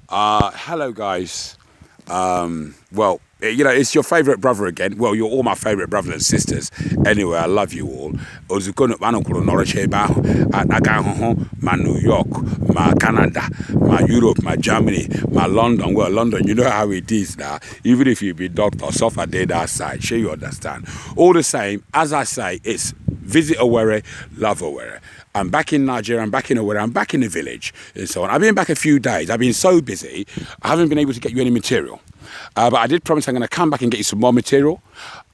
Hello, guys. Well, it's your favourite brother again. Well, you're all my favourite brothers and sisters. Anyway, I love you all. My New York, my Canada, my Europe, my Germany, my London. Well, London, you know how it is now. Even if you be doctor, suffer dead outside. Sure, you understand. All the same, as I say, it's visit Owerri, love Owerri. I'm back in Nigeria, I'm back in Owerri, I'm back in the village, and so on. I've been back a few days. I've been so busy, I haven't been able to get you any material. But I did promise I'm going to come back and get you some more material.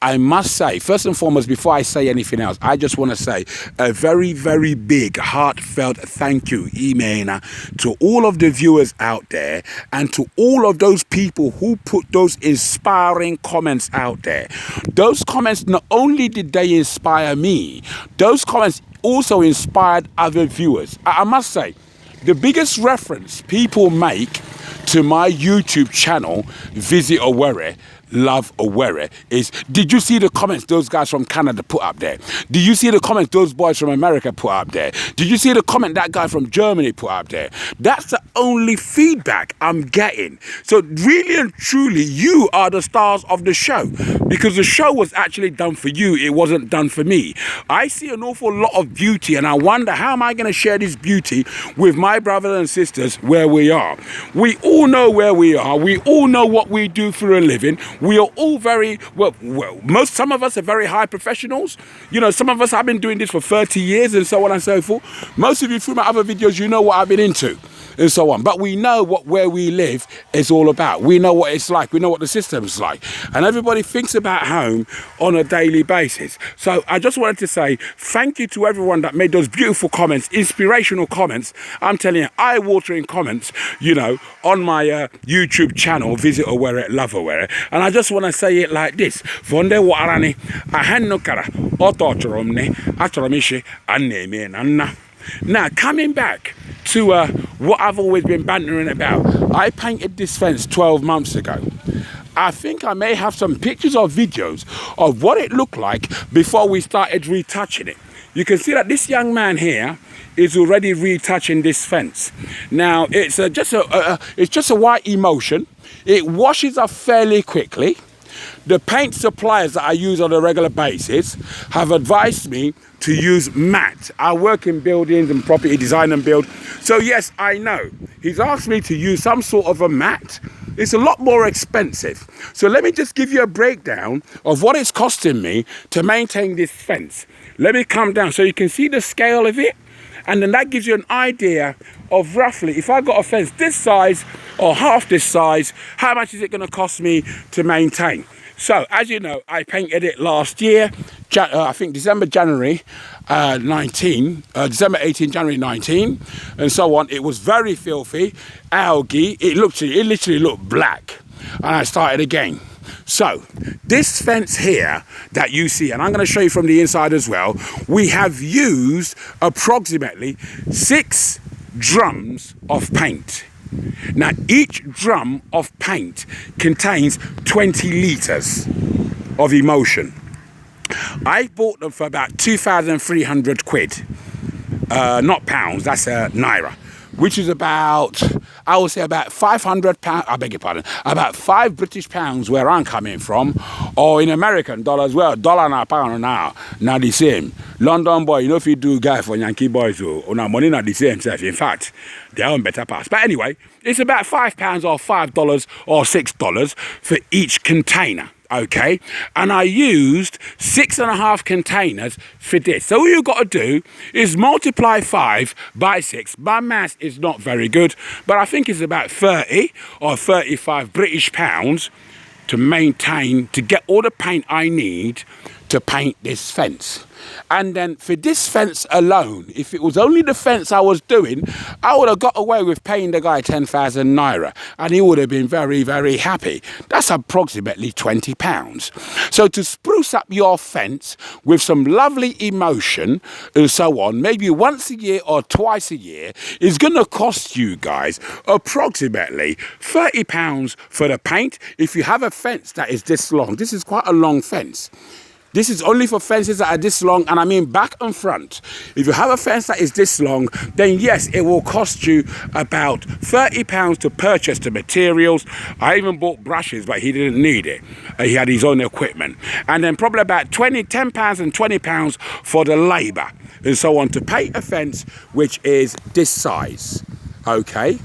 I must say, first and foremost, before I say anything else, I just want to say a very, very big, heartfelt thank you, Imena, to all of the viewers out there and to all of those people who put those inspiring comments out there. Those comments, not only did they inspire me, those comments also inspired other viewers. I must say, the biggest reference people make to my YouTube channel, Visit Owerri, Love Owerri, is, did you see the comments those guys from Canada put up there? Did you see the comments those boys from America put up there? Did you see the comment that guy from Germany put up there? That's the only feedback I'm getting. So really and truly, you are the stars of the show, because the show was actually done for you. It wasn't done for me. I see an awful lot of beauty, and I wonder, how am I going to share this beauty with my brothers and sisters where we are? We all know where we are. We all know what we do for a living. We are all very, some of us are very high professionals. You know, some of us have been doing this for 30 years and so on and so forth. Most of you through my other videos, you know what I've been into and so on. But we know where we live is all about. We know what it's like. We know what the system's like. And everybody thinks about home on a daily basis. So I just wanted to say thank you to everyone that made those beautiful comments, inspirational comments. I'm telling you, eye-watering comments, you know, on my YouTube channel, Visit Owerri, Love Owerri. And I just want to say it like this. Vonde warani, ahanukara, otochoromne, achoromishi, aneme nanna. Now, coming back to what I've always been bantering about, I painted this fence 12 months ago. I think I may have some pictures or videos of what it looked like before we started retouching it. You can see that this young man here is already retouching this fence. Now, it's just a white emulsion. It washes up fairly quickly. The paint suppliers that I use on a regular basis have advised me to use matte. I work in buildings and property design and build. So yes, I know. He's asked me to use some sort of a matte. It's a lot more expensive. So let me just give you a breakdown of what it's costing me to maintain this fence. Let me come down so you can see the scale of it. And then that gives you an idea of roughly, if I got a fence this size or half this size, how much is it going to cost me to maintain? So, as you know, I painted it last year, I think December 18, January 19, and so on. It was very filthy, algae, it literally looked black. And I started again. So, this fence here that you see, and I'm going to show you from the inside as well, we have used approximately 6 drums of paint. Now, each drum of paint contains 20 litres of emulsion. I bought them for about 2,300 quid. Not pounds, that's naira. Which is about, I would say about 500 pounds, I beg your pardon, about 5 British pounds where I'm coming from, or in American dollars, well, dollar and a pound now the same. London boy, you know, if you do guy for Yankee boys, or now money not the same stuff. In fact, they own better pass. But anyway, it's about £5 or $5 or $6 for each container. Okay, and I used 6.5 containers for this. So all you've got to do is multiply 5 by 6. My maths is not very good, but I think it's about 30 or 35 British pounds to get all the paint I need to paint this fence. And then for this fence alone, if it was only the fence I was doing, I would have got away with paying the guy 10,000 naira and he would have been very, very happy. That's approximately £20. So to spruce up your fence with some lovely emulsion and so on, maybe once a year or twice a year, is going to cost you guys approximately £30 for the paint. If you have a fence that is this long, this is quite a long fence. This is only for fences that are this long, and I mean back and front. If you have a fence that is this long, then yes, it will cost you about £30 to purchase the materials. I even bought brushes, but he didn't need it. He had his own equipment. And then probably about £10 and £20 for the labour and so on to paint a fence which is this size, okay?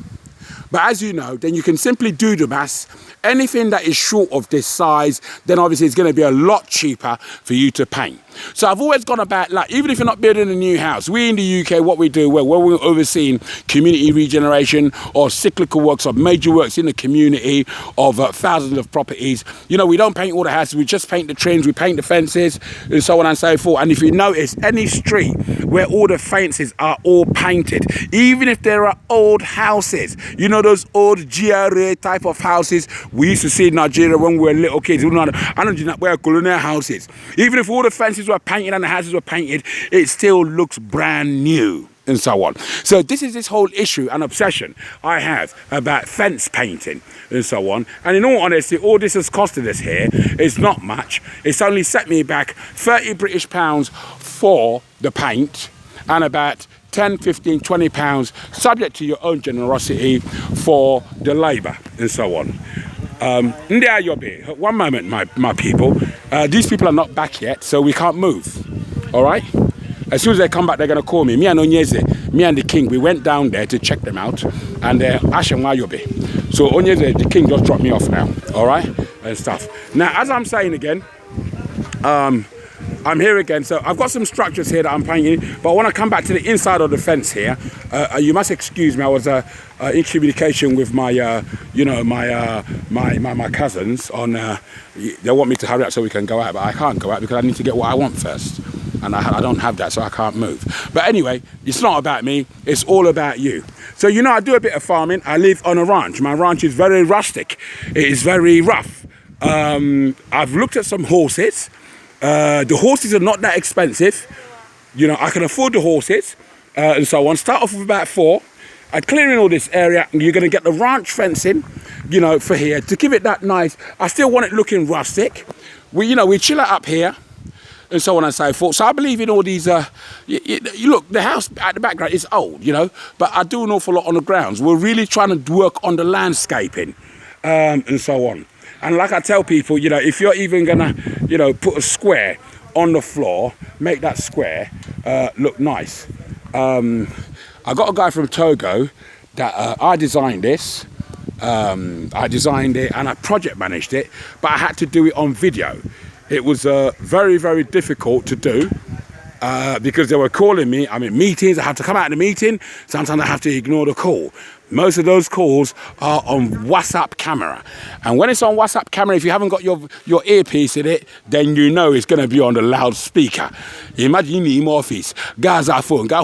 But as you know, then you can simply do the maths. Anything that is short of this size, then obviously it's going to be a lot cheaper for you to paint. So I've always gone about, like, even if you're not building a new house, we in the UK, what we do, when we're overseeing community regeneration or cyclical works or major works in the community of thousands of properties, you know, we don't paint all the houses, we just paint the trims, we paint the fences and so on and so forth. And if you notice, any street where all the fences are all painted, even if there are old houses, you know, those old GRA type of houses we used to see in Nigeria when we were little kids. I don't know where colonial houses. Even if all the fences were painted and the houses were painted, it still looks brand new and so on. So this is this whole issue and obsession I have about fence painting and so on. And in all honesty, all this has costed us here is not much. It's only set me back 30 British pounds for the paint and about 10, 15, 20 pounds, subject to your own generosity, for the labour and so on. One moment, my people. These people are not back yet, so we can't move. All right? As soon as they come back, they're going to call me. Me and Onyeze, me and the king, we went down there to check them out, and they're Ashenwayobe. So Onyeze, the king, just dropped me off now. All right? And stuff. Now, as I'm saying again, I'm here again, so I've got some structures here that I'm painting, but I want to come back to the inside of the fence here. You must excuse me, I was in communication with my, my cousins on, they want me to hurry up so we can go out, but I can't go out because I need to get what I want first. And I don't have that, so I can't move. But anyway, it's not about me, it's all about you. So, you know, I do a bit of farming. I live on a ranch. My ranch is very rustic. It is very rough. I've looked at some horses. The horses are not that expensive. You know, I can afford the horses and so on. Start off with about 4. Clearing all this area, and you're going to get the ranch fencing, you know, for here to give it that nice. I still want it looking rustic. We chill it up here and so on and so forth. So I believe in all these, you look, the house at the background is old, you know, but I do an awful lot on the grounds. We're really trying to work on the landscaping and so on. And like I tell people, you know, if you're even going to, you know, put a square on the floor, make that square look nice. I got a guy from Togo that I designed this. I designed it and I project managed it, but I had to do it on video. It was very, very difficult to do because they were calling me. I'm in meetings, I have to come out of the meeting. Sometimes I have to ignore the call. Most of those calls are on WhatsApp camera. And when it's on WhatsApp camera, if you haven't got your earpiece in it, then you know it's going to be on the loudspeaker. Imagine in my office, Gaza phone, how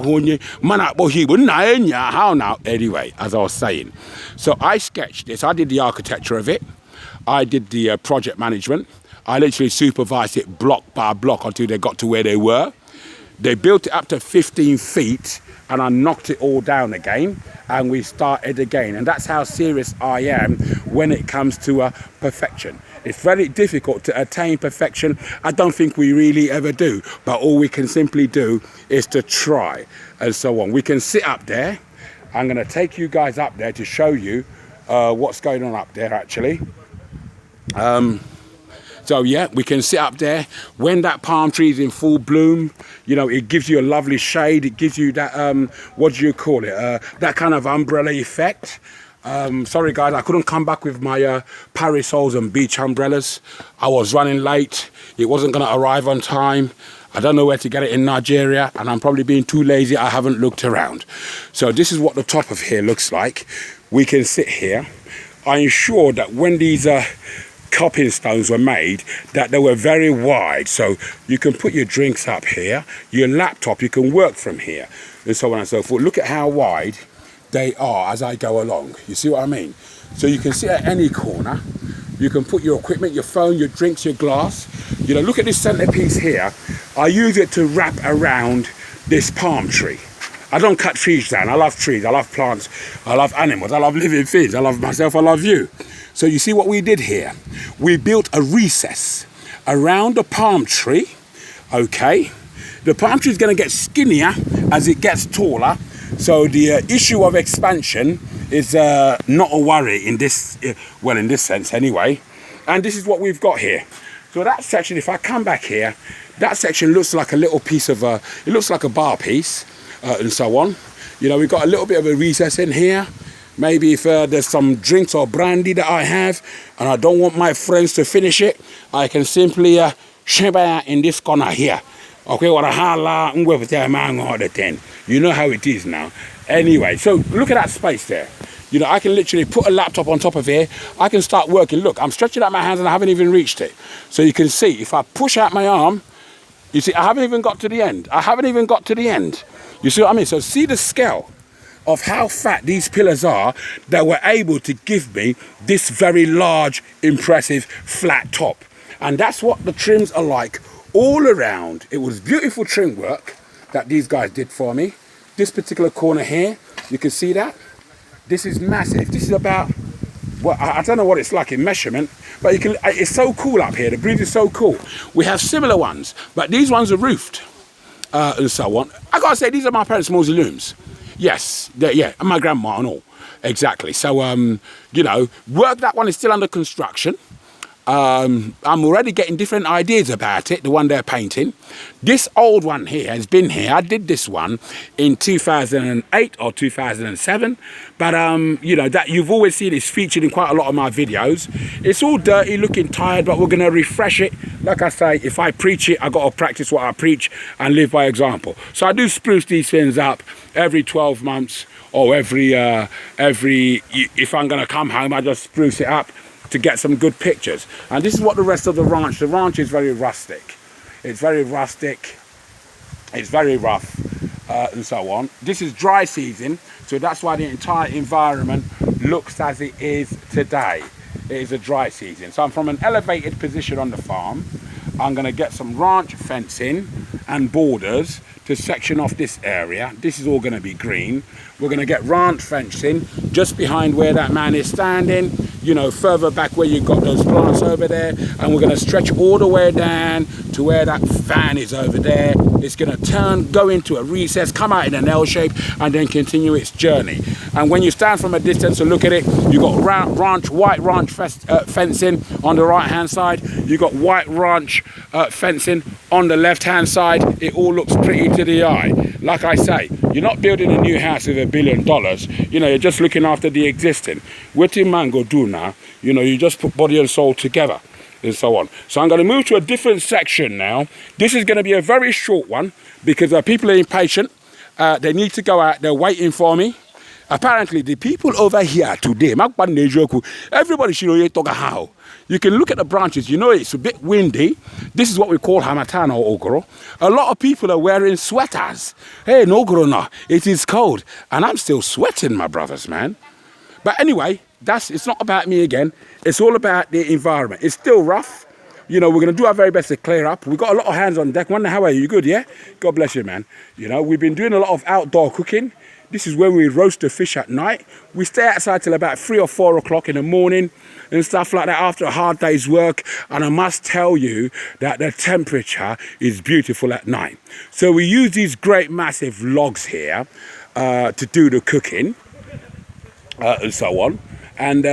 now? Anyway, as I was saying. So I sketched this. I did the architecture of it. I did the project management. I literally supervised it block by block until they got to where they were. They built it up to 15 feet and I knocked it all down again and we started again. And that's how serious I am when it comes to perfection. It's very difficult to attain perfection. I don't think we really ever do, but all we can simply do is to try and so on. We can sit up there. I'm going to take you guys up there to show you what's going on up there actually. So yeah, we can sit up there when that palm tree is in full bloom. You know, it gives you a lovely shade. It gives you that, what do you call it? That kind of umbrella effect. Sorry guys, I couldn't come back with my parasols and beach umbrellas. I was running late. It wasn't going to arrive on time. I don't know where to get it in Nigeria, and I'm probably being too lazy. I haven't looked around. So this is what the top of here looks like. We can sit here. I ensured that when these cupping stones were made, that they were very wide, so you can put your drinks up here, your laptop, you can work from here, and so on and so forth. Look at how wide they are as I go along. You see what I mean? So you can sit at any corner. You can put your equipment, your phone, your drinks, your glass. You know, look at this centerpiece here. I use it to wrap around this palm tree. I don't cut trees down. I love trees. I love plants. I love animals. I love living things. I love myself. I love you. So you see what we did here? We built a recess around the palm tree Okay, the palm tree is going to get skinnier as it gets taller. So the issue of expansion is not a worry in this, well, in this sense anyway. And this is what we've got here. So that section, if I come back here, that section looks like a little piece of, it looks like a bar piece and so on. You know, we've got a little bit of a recess in here. Maybe if there's some drinks or brandy that I have and I don't want my friends to finish it, I can simply sheba in this corner here. Okay, what a hala, you know how it is now. Anyway, so look at that space there. You know, I can literally put a laptop on top of here. I can start working. Look, I'm stretching out my hands and I haven't even reached it. So you can see, if I push out my arm, you see, I haven't even got to the end. I haven't even got to the end. You see what I mean? So see the scale of how fat these pillars are that were able to give me this very large, impressive, flat top. And that's what the trims are like all around. It was beautiful trim work that these guys did for me. This particular corner here, you can see that. This is massive. This is about, well, I don't know what it's like in measurement, but you can. It's so cool up here. The breeze is so cool. We have similar ones, but these ones are roofed and so on. I gotta say, these are my parents' mausoleums. Yes, yeah, and my grandma and all. Exactly. So, you know, work that one is still under construction. I'm already getting different ideas about it, the one they're painting. This old one here has been here. I did this one in 2008 or 2007. But, you know, that you've always seen it's featured in quite a lot of my videos. It's all dirty, looking tired, but we're going to refresh it. Like I say, if I preach it, I got to practice what I preach and live by example. So I do spruce these things up every 12 months or every, if I'm going to come home, I just spruce it up to get some good pictures. And this is what the rest of the ranch is very rustic. It's very rustic, it's very rough and so on. This is dry season, so that's why the entire environment looks as it is today. It is a dry season. So I'm from an elevated position on the farm. I'm going to get some ranch fencing and borders to section off this area. This is all going to be green. We're going to get ranch fencing just behind where that man is standing, you know, further back where you've got those plants over there, and we're going to stretch all the way down to where that van is over there. It's going to turn, go into a recess, come out in an L shape, and then continue its journey. And when you stand from a distance and look at it, you've got white ranch fencing on the right hand side, you've got white ranch fencing on the left hand side. It all looks pretty to the eye. Like I say, you're not building a new house with $1 billion. You know, you're just looking after the existing. What in man go do now? You know, you just put body and soul together and so on. So I'm going to move to a different section now. This is going to be a very short one because people are impatient. They need to go out. They're waiting for me. Apparently, the people over here today, everybody should know talk how. You can look at the branches, you know it's a bit windy. This is what we call Hamatan or Ogoro. A lot of people are wearing sweaters. Hey, no Ogoro, no, it is cold. And I'm still sweating, my brothers, man. But anyway, it's not about me again. It's all about the environment. It's still rough. You know, we're going to do our very best to clear up. We've got a lot of hands on deck. Wonder, how are you? You good, yeah? God bless you, man. You know, we've been doing a lot of outdoor cooking. This is when we roast the fish at night. We stay outside till about 3 or 4 o'clock in the morning and stuff like that after a hard day's work. And I must tell you that the temperature is beautiful at night. So we use these great massive logs here to do the cooking and so on. And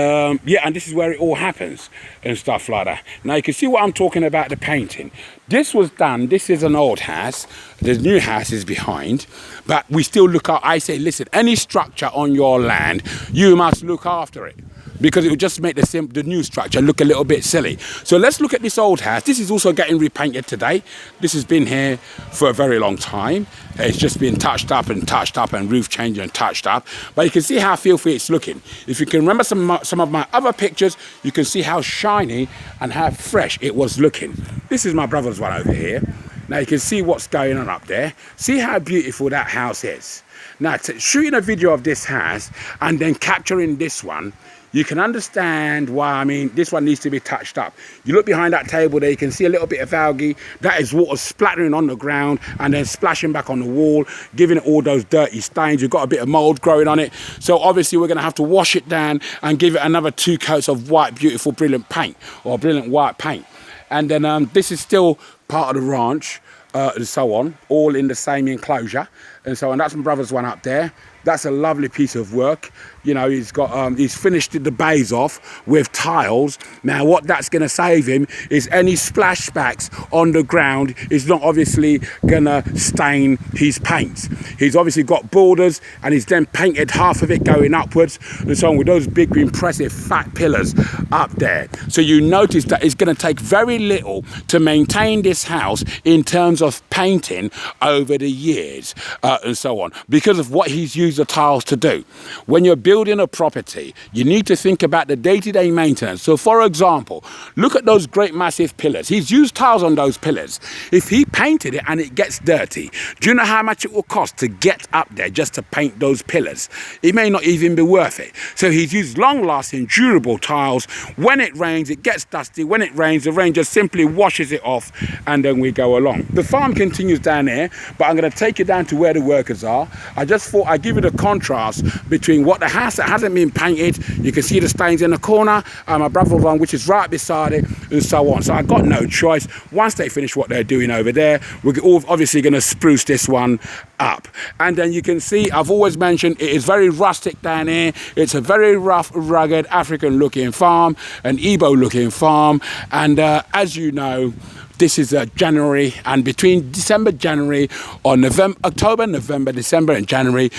yeah, and this is where it all happens and stuff like that. Now you can see what I'm talking about, the painting. This was done, this is an old house. The new house is behind, but we still look out. I say, listen, any structure on your land, you must look after it, because it would just make the new structure look a little bit silly. So let's look at this old house. This is also getting repainted today. This has been here for a very long time. It's just been touched up and roof changed and touched up. But you can see how filthy it's looking. If you can remember some of my other pictures, you can see how shiny and how fresh it was looking. This is my brother's one over here. Now you can see what's going on up there. See how beautiful that house is. Now, shooting a video of this house and then capturing this one, you can understand why, I mean, this one needs to be touched up. You look behind that table there, you can see a little bit of algae. That is water splattering on the ground and then splashing back on the wall, giving it all those dirty stains. You've got a bit of mold growing on it. So obviously we're going to have to wash it down and give it another 2 coats of white, beautiful, brilliant paint, or brilliant white paint. And then this is still part of the ranch. and so on, all in the same enclosure. And so on. That's my brother's one up there. That's a lovely piece of work. You know, he's got he's finished the bays off with tiles. Now what that's going to save him is any splashbacks on the ground is not obviously going to stain his paints. He's obviously got borders, and he's then painted half of it going upwards and so on, with those big impressive fat pillars up there. So you notice that it's going to take very little to maintain this house in terms of painting over the years, and so on, because of what he's used the tiles to do. When you're building a property, you need to think about the day-to-day maintenance. So for example, look at those great massive pillars. He's used tiles on those pillars. If he painted it and it gets dirty, do you know how much it will cost to get up there just to paint those pillars? It may not even be worth it. So he's used long-lasting, durable tiles. When it rains, it gets dusty. When it rains, the rain just simply washes it off, and then we go along. The farm continues down there, but I'm going to take you down to where the workers are. I just thought I'd give you the contrast between what the house that hasn't been painted, you can see the stains in the corner, and my brother's one which is right beside it, and so on. So I got no choice. Once they finish what they're doing over there, we're all obviously going to spruce this one up. And then you can see, I've always mentioned, it is very rustic down here. It's a very rough, rugged, African looking farm, an Igbo looking farm, and as you know, this is January, and between December, January, or October, November, December, and January,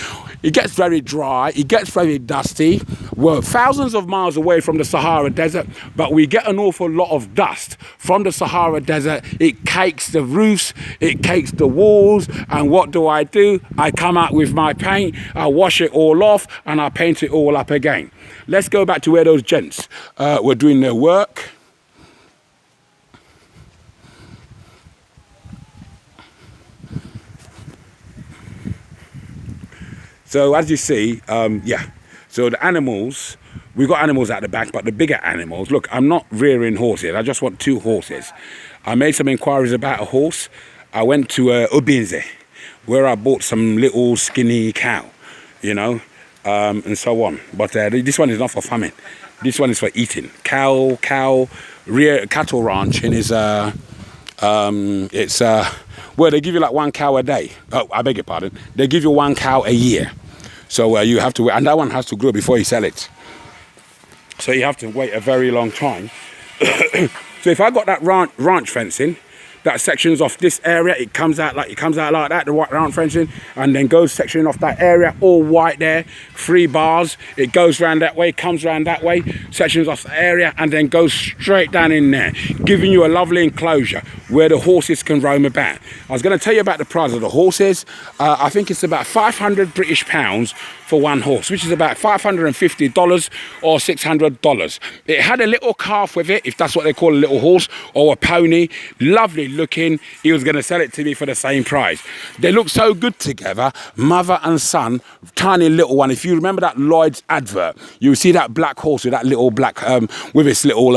it gets very dry, it gets very dusty. We're thousands of miles away from the Sahara Desert, but we get an awful lot of dust from the Sahara Desert. It cakes the roofs, it cakes the walls, and what do? I come out with my paint, I wash it all off, and I paint it all up again. Let's go back to where those gents were doing their work. So as you see, yeah, so the animals, we've got animals at the back, but the bigger animals, look, I'm not rearing horses, I just want 2 horses. I made some inquiries about a horse. I went to Amaeze, where I bought some little skinny cow, you know, and so on. But this one is not for farming. This one is for eating. Cattle ranching is, well, they give you like 1 cow a day. Oh, I beg your pardon. They give you 1 cow a year. So you have to wait, and that one has to grow before you sell it. So you have to wait a very long time. So if I got that ranch fencing, that sections off this area, it comes out like that, the white round fencing, and then goes sectioning off that area, all white there, 3 bars. It goes round that way, comes round that way, sections off the area, and then goes straight down in there, giving you a lovely enclosure where the horses can roam about. I was going to tell you about the price of the horses. I think it's about 500 British pounds for 1 horse, which is about $550 or $600. It had a little calf with it, if that's what they call a little horse, or a pony. Lovely looking. He was going to sell it to me for the same price. They look so good together, mother and son, tiny little one. If you remember that Lloyd's advert, you see that black horse with that little black with its little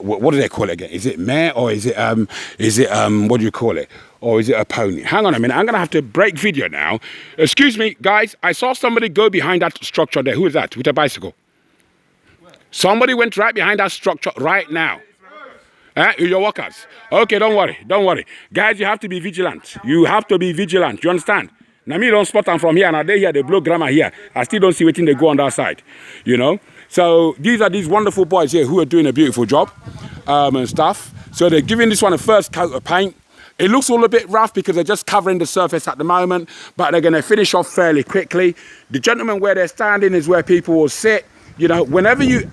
what do they call it again? Is it mare, or is it what do you call it? Or is it a pony? Hang on a minute, I'm gonna have to break video now. Excuse me, guys, I saw somebody go behind that structure there. Who is that with a bicycle? Somebody went right behind that structure right now. Your workers. Okay, don't worry. Guys, you have to be vigilant. You have to be vigilant, you understand? Now me don't spot them from here, and they here, they blow grammar here. I still don't see what they go on that side, you know? So these are these wonderful boys here who are doing a beautiful job and stuff. So they're giving this one a first coat of paint. It looks all a bit rough because they're just covering the surface at the moment, but they're going to finish off fairly quickly. The gentleman where they're standing is where people will sit. You know, whenever you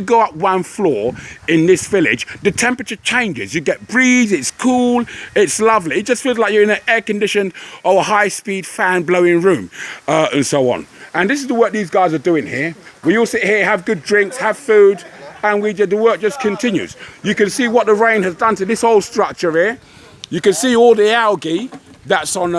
go up 1 floor in this village, the temperature changes. You get breeze, it's cool, it's lovely. It just feels like you're in an air-conditioned or a high-speed fan blowing room, and so on. And this is the work these guys are doing here. We all sit here, have good drinks, have food, and the work just continues. You can see what the rain has done to this whole structure here. You can see all the algae that's on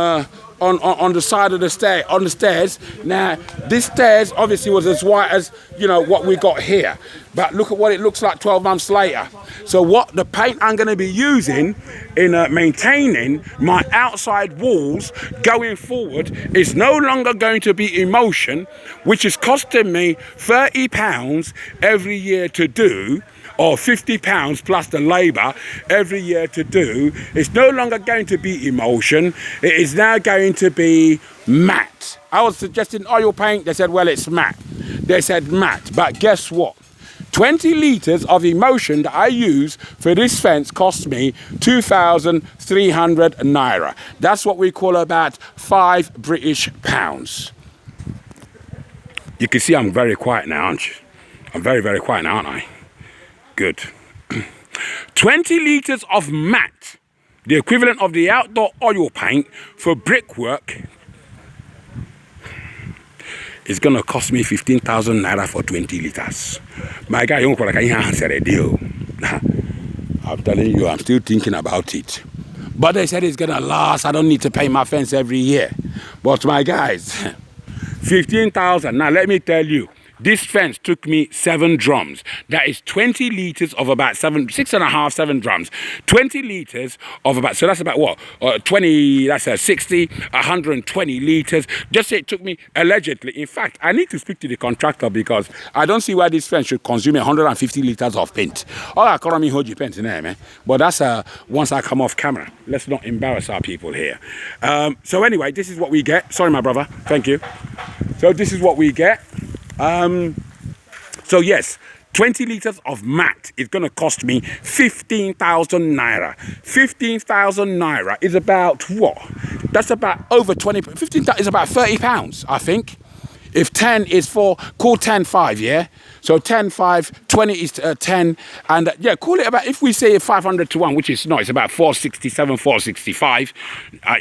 on the side of the stairs. Now, this stairs obviously was as white as, you know, what we got here. But look at what it looks like 12 months later. So what the paint I'm going to be using in maintaining my outside walls going forward is no longer going to be Emotion, which is costing me £30 every year to do, or £50 plus the labour every year to do. It's no longer going to be Emotion. It is now going to be matte. I was suggesting oil paint. They said, well, it's matte. They said matte. But guess what? 20 litres of Emotion that I use for this fence cost me 2,300 naira. That's what we call about £5 British. You can see I'm very quiet now, aren't you? I'm very, very quiet now, aren't I? Good. 20 litres of matte, the equivalent of the outdoor oil paint for brickwork, is going to cost me 15,000 naira for 20 litres. My guy, you don't answer a deal. I'm telling you, I'm still thinking about it. But they said it's going to last. I don't need to pay my fence every year. But my guys, 15,000. Now, let me tell you, this fence took me 7 drums. That is 20 litres of about 7 drums. 20 litres of about, so that's about what? 20, that's 60, 120 litres. Just say it took me, allegedly. In fact, I need to speak to the contractor because I don't see why this fence should consume 150 litres of paint. All I call me hold your paint in there, man. But that's once I come off camera. Let's not embarrass our people here. So anyway, this is what we get. Sorry, my brother. Thank you. So this is what we get. So yes, 20 litres of matte is going to cost me 15,000 naira. 15,000 naira is about what? That's about over 20. 15,000 is about £30, I think. If 10 is call 10 5, yeah? So 10 5, 20 is 10, and yeah, call it about, if we say 500 to 1, which is not, it's about 467, 465,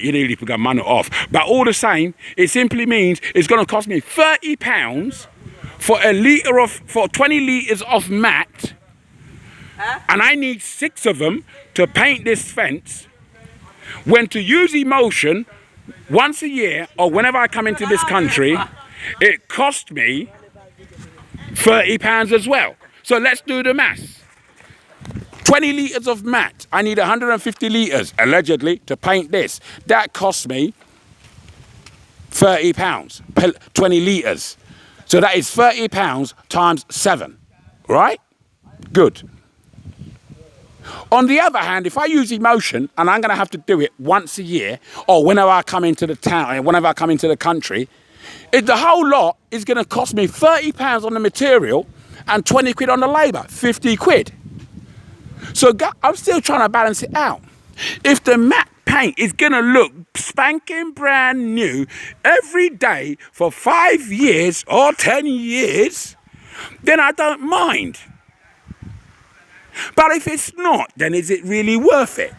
you need to put money off. But all the same, it simply means it's going to cost me £30 for for 20 litres of matte, and I need 6 of them to paint this fence. When to use Emotion once a year or whenever I come into this country, it cost me £30 as well. So let's do the maths. 20 litres of matte, I need 150 litres allegedly to paint this. That cost me £30, 20 litres. So that is £30 times 7, right? Good. On the other hand, if I use Emotion, and I'm going to have to do it once a year, or whenever I come into the town, whenever I come into the country, the whole lot is going to cost me £30 on the material and 20 quid on the labour, 50 quid. So I'm still trying to balance it out. If the matte paint is going to look spanking brand new every day for 5 years or 10 years, then I don't mind. But if it's not, then is it really worth it?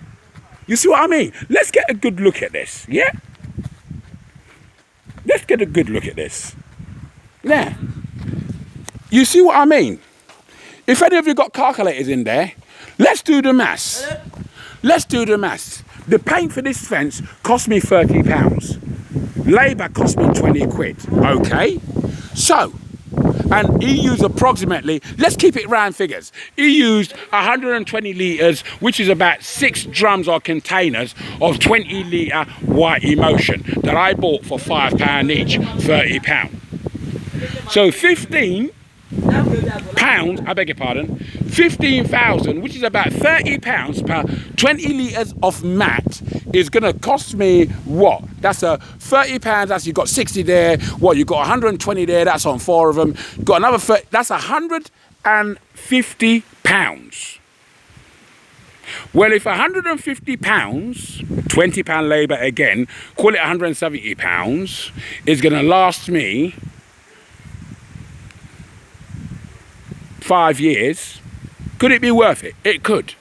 You see what I mean? Let's get a good look at this, yeah? Let's get a good look at this. Now, you see what I mean? If any of you got calculators in there, let's do the maths. Let's do the maths. The paint for this fence cost me £30. Labour cost me 20 quid. Okay? So, and he used approximately, let's keep it round figures. He used 120 litres, which is about 6 drums or containers of 20 litre white Emotion that I bought for £5 each, £30. So 15 pounds, I beg your pardon, 15,000, which is about £30 per 20 litres of matte, is going to cost me what? That's a £30, that's, you've got 60 there, what, you've got 120 there, that's on 4 of them, you've got another 30, that's £150. Well, if £150, £20 labour again, call it £170, is going to last me 5 years, could it be worth it? It could.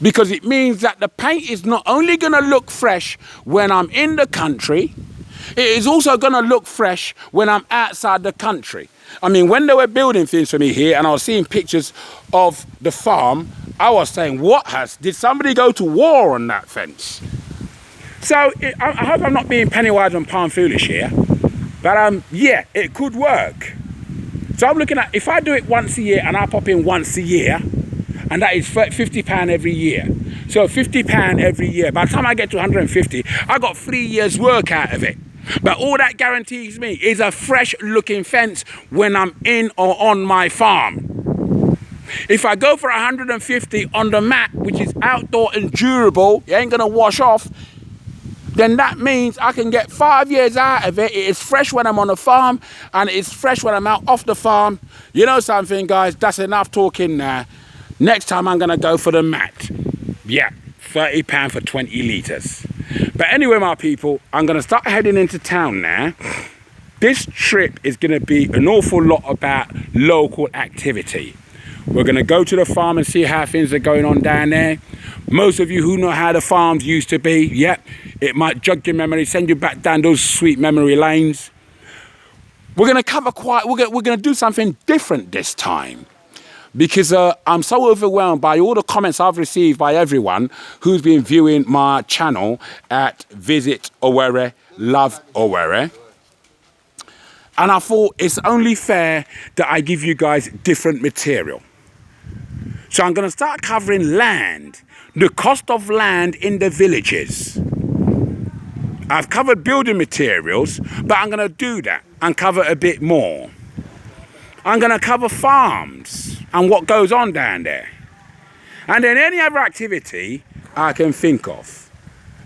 Because it means that the paint is not only going to look fresh when I'm in the country, it is also going to look fresh when I'm outside the country. I mean, when they were building things for me here and I was seeing pictures of the farm, I was saying, did somebody go to war on that fence? So I hope I'm not being penny wise and pound foolish here, but yeah, it could work. So I'm looking at, if I do it once a year and I pop in once a year, and that is £50 every year. So £50 every year. By the time I get to 150, I got 3 years work out of it. But all that guarantees me is a fresh looking fence when I'm in or on my farm. If I go for 150 on the mat, which is outdoor and durable, it ain't gonna wash off, then that means I can get 5 years out of it. It is fresh when I'm on the farm, and it's fresh when I'm out off the farm. You know something, guys, that's enough talking now. Next time I'm gonna go for the mat. Yeah, £30 for 20 litres. But anyway, my people, I'm gonna start heading into town now. This trip is gonna be an awful lot about local activity. We're gonna go to the farm and see how things are going on down there. Most of you who know how the farms used to be, yep, it might jog your memory, send you back down those sweet memory lanes. We're gonna cover we're gonna do something different this time, because I'm so overwhelmed by all the comments I've received by everyone who's been viewing my channel at Visit Owerri, Love Owerri. And I thought it's only fair that I give you guys different material. So I'm going to start covering land, the cost of land in the villages. I've covered building materials, but I'm going to do that and cover a bit more. I'm going to cover farms and what goes on down there. And then any other activity I can think of.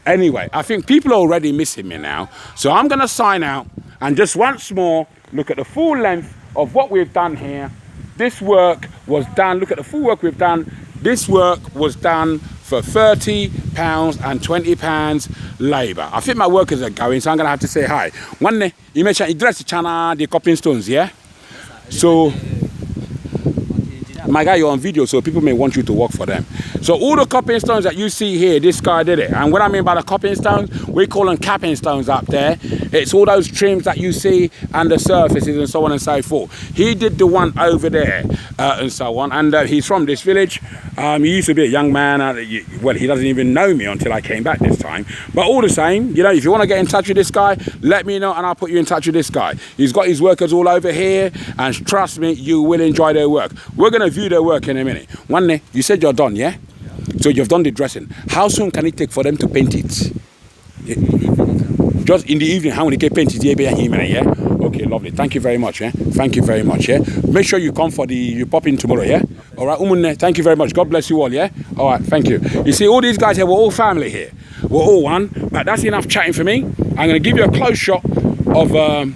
Anyway, I think people are already missing me now. So I'm going to sign out and just once more look at the full length of what we've done here. This work was done, look at the full work we've done. This work was done for £30 and £20 labour. I think my workers are going, so I'm going to have to say hi. One day, you mentioned you dress the channel, the coping stones, yeah? So, my guy, you're on video, so people may want you to work for them. So all the cupping stones that you see here, this guy did it. And what I mean by the cupping stones, we call them capping stones up there. It's all those trims that you see and the surfaces and so on and so forth. He did the one over there and so on. And he's from this village. He used to be a young man. Well, he doesn't even know me until I came back this time. But all the same, you know, if you want to get in touch with this guy, let me know and I'll put you in touch with this guy. He's got his workers all over here. And trust me, you will enjoy their work. We're going to view their work in a minute. One day, you said you're done, yeah? So you've done the dressing. How soon can it take for them to paint it? Just in the evening, how many get painted? Yeah? Okay, lovely. Thank you very much, yeah? Thank you very much, yeah? Make sure you come for you pop in tomorrow, yeah? All right, Umunne, thank you very much. God bless you all, yeah? All right, thank you. You see, all these guys here, we're all family here. We're all one, but that's enough chatting for me. I'm going to give you a close shot of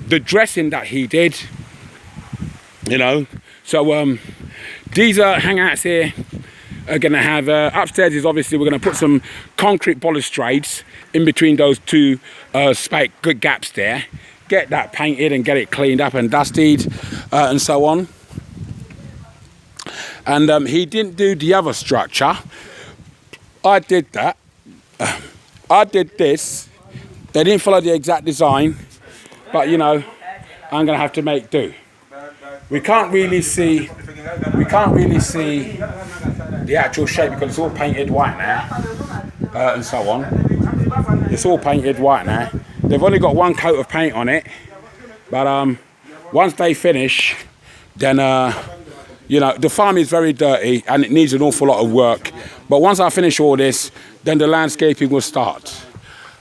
the dressing that he did, you know. So these hangouts here are going to have, upstairs is obviously we're going to put some concrete balustrades in between those two good gaps there. Get that painted and get it cleaned up and dusted and so on. And he didn't do the other structure. I did that. I did this. They didn't follow the exact design, but you know, I'm going to have to make do. We can't really see the actual shape because it's all painted white now and so on. It's all painted white now. They've only got one coat of paint on it, but once they finish, then you know, the farm is very dirty and it needs an awful lot of work. But once I finish all this, then the landscaping will start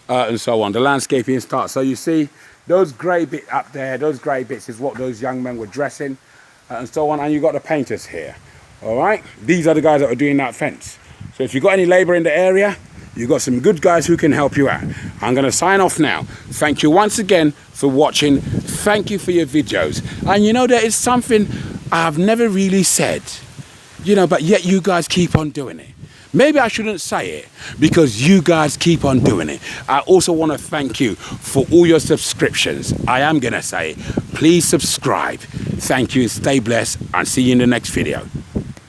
and so on. The landscaping starts. So you see those grey bits up there, those grey bits is what those young men were dressing and so on. And you've got the painters here. All right, these are the guys that are doing that fence. So if you've got any labour in the area, you've got some good guys who can help you out. I'm going to sign off now. Thank you once again for watching. Thank you for your videos. And you know, there is something I've never really said, you know, but yet you guys keep on doing it. Maybe I shouldn't say it because you guys keep on doing it. I also want to thank you for all your subscriptions. I am going to say, please subscribe. Thank you, stay blessed, and see you in the next video.